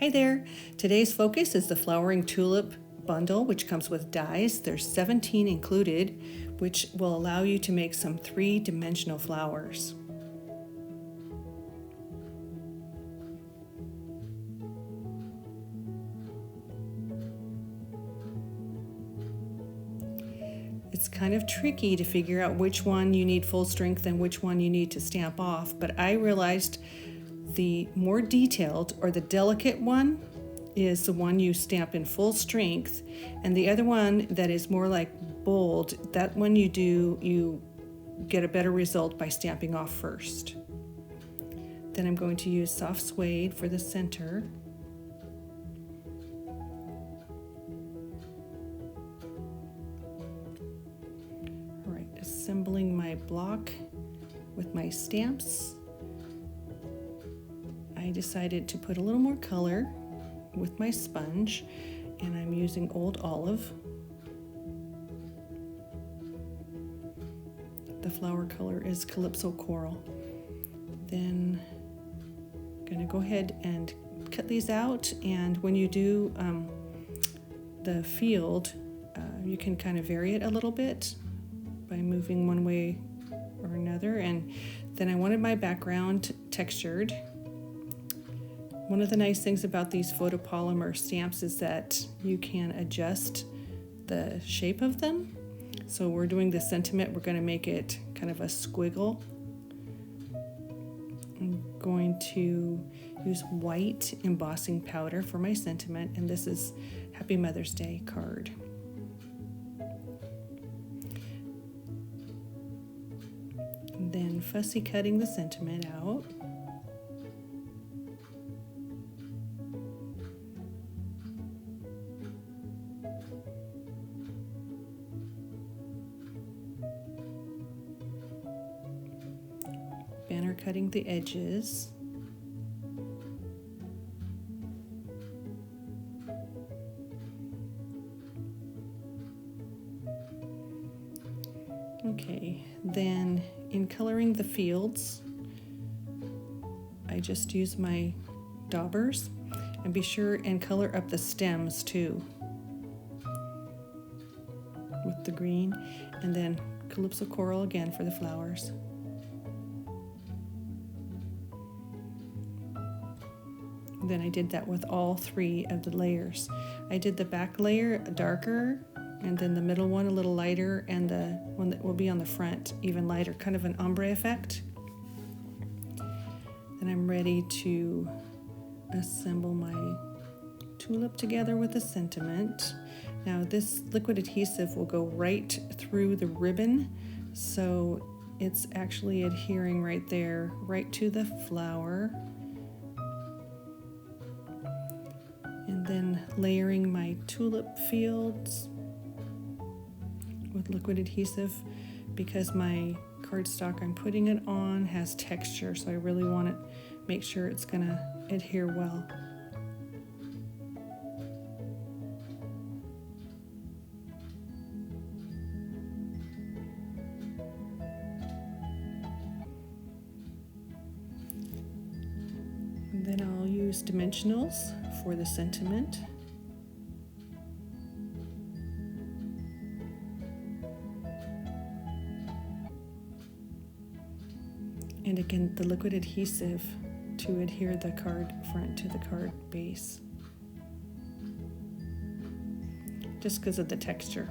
Hi there. Today's focus is the Flowering Tulip bundle, which comes with dies. There's 17 included, which will allow you to make some three-dimensional flowers. It's kind of tricky to figure out which one you need full strength and which one you need to stamp off, but I realized the more detailed or the delicate one is the one you stamp in full strength, and the other one that is more like bold, that one you get a better result by stamping off first. Then I'm going to use soft suede for the center. All right, assembling my block with my stamps. I decided to put a little more color with my sponge, and I'm using Old Olive. The flower color is Calypso Coral. Then I'm going to go ahead and cut these out, and when you do the field, you can kind of vary it a little bit by moving one way or another. And then I wanted my background textured. One of the nice things about these photopolymer stamps is that you can adjust the shape of them. So we're doing the sentiment, we're going to make it kind of a squiggle. I'm going to use white embossing powder for my sentiment, and this is Happy Mother's Day card. And then fussy cutting the sentiment out. Banner cutting the edges. Okay, then in coloring the fields, I just use my daubers, and be sure and color up the stems too with the green, and then Calypso Coral again for the flowers. Then I did that with all three of the layers. I did the back layer darker, and then the middle one a little lighter, and the one that will be on the front even lighter, kind of an ombre effect. Then I'm ready to assemble my tulip together with the sentiment. Now this liquid adhesive will go right through the ribbon, so it's actually adhering right there, right to the flower. And then layering my tulip fields with liquid adhesive, because my cardstock I'm putting it on has texture, so I really want to make sure it's going to adhere well. And then I'll use dimensionals for the sentiment. And again, the liquid adhesive to adhere the card front to the card base, just because of the texture.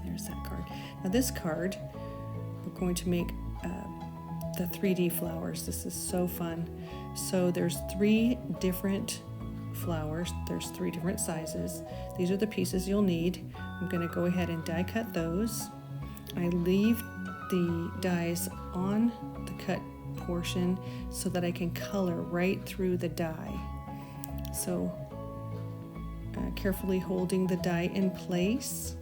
There's that card. Now this card, we're going to make the 3D flowers. This is so fun. So there's 3 different flowers. There's 3 different sizes. These are the pieces you'll need. I'm going to go ahead and die cut those. I leave the dies on the cut portion so that I can color right through the die. So carefully holding the die in place.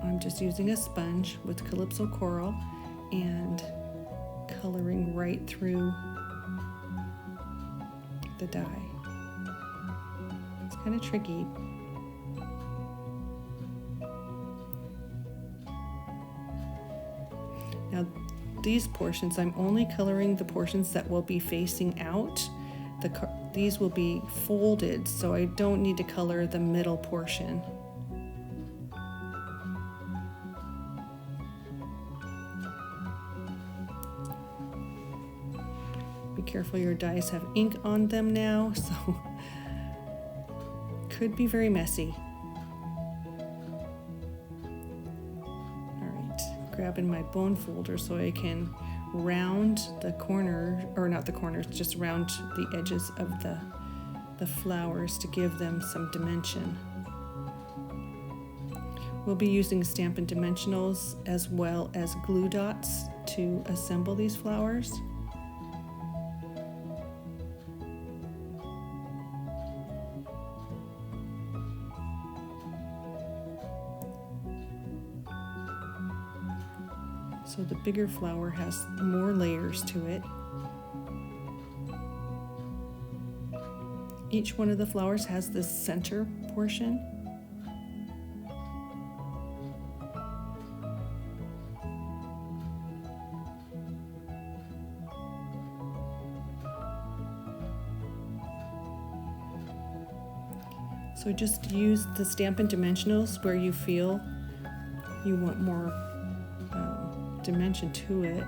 I'm just using a sponge with Calypso Coral and coloring right through the die. It's kind of tricky. Now these portions, I'm only coloring the portions that will be facing out. these will be folded, so I don't need to color the middle portion. Be careful, your dies have ink on them now, so could be very messy. All right, grabbing my bone folder so I can round the corner, or not the corners, just round the edges of the flowers to give them some dimension. We'll be using Stampin' Dimensionals as well as glue dots to assemble these flowers. So the bigger flower has more layers to it. Each one of the flowers has this center portion. So just use the Stampin' Dimensionals where you feel you want more dimension to it.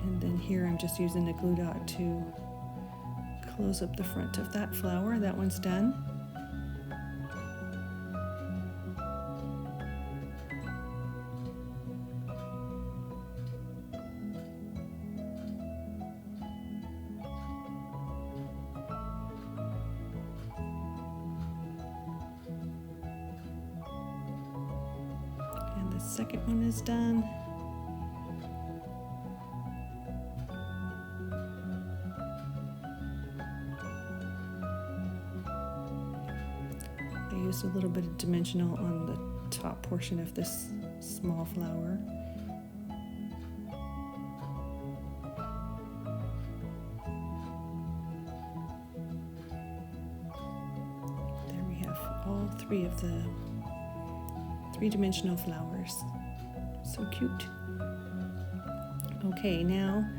And then here I'm just using a glue dot to close up the front of that flower. That one's done. Second one is done. I used a little bit of dimensional on the top portion of this small flower. There we have all three of the three-dimensional flowers. So cute. Okay, now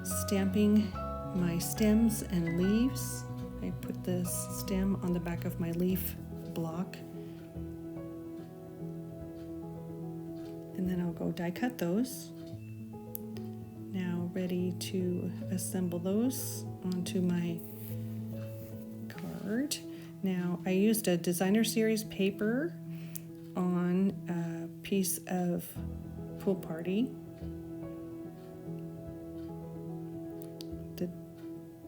stamping my stems and leaves. I put the stem on the back of my leaf block. And then I'll go die cut those. Now ready to assemble those onto my card. Now I used a designer series paper on a piece of Pool Party.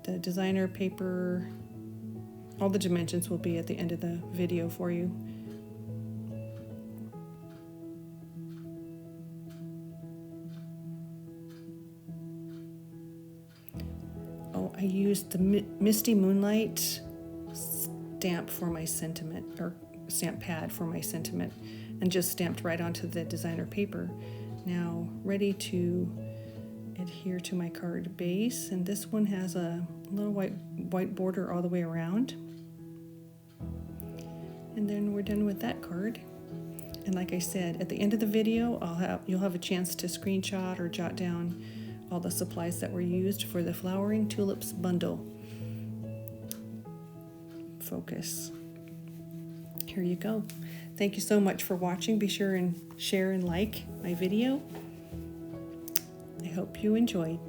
The designer paper, all the dimensions will be at the end of the video for you. Oh, I used the Misty Moonlight stamp for my sentiment, or stamp pad for my sentiment, and just stamped right onto the designer paper. Now ready to adhere to my card base, and this one has a little white border all the way around. And then we're done with that card. And like I said, at the end of the video, you'll have a chance to screenshot or jot down all the supplies that were used for the Flowering Tulips bundle. Focus. Here you go. Thank you so much for watching. Be sure and share and like my video. I hope you enjoyed.